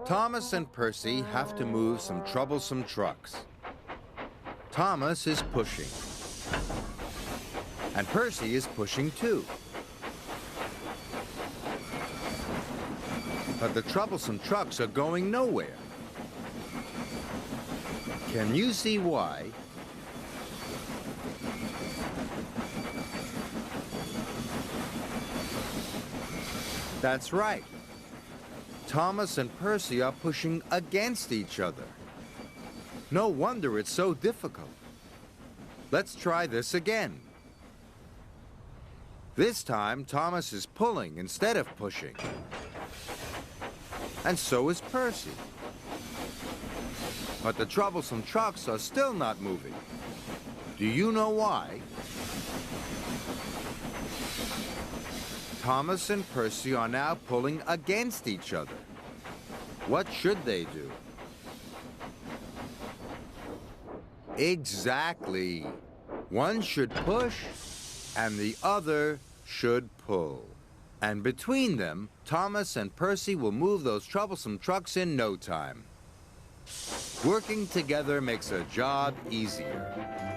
Thomas and Percy have to move some troublesome trucks. Thomas is pushing. And Percy is pushing too. But the troublesome trucks are going nowhere. Can you see why? That's right. Thomas and Percy are pushing against each other. No wonder it's so difficult. Let's try this again. This time, Thomas is pulling instead of pushing. And so is Percy. But the troublesome trucks are still not moving. Do you know why? Thomas and Percy are now pulling against each other. What should they do? Exactly. One should push and the other should pull. And between them, Thomas and Percy will move those troublesome trucks in no time. Working together makes a job easier.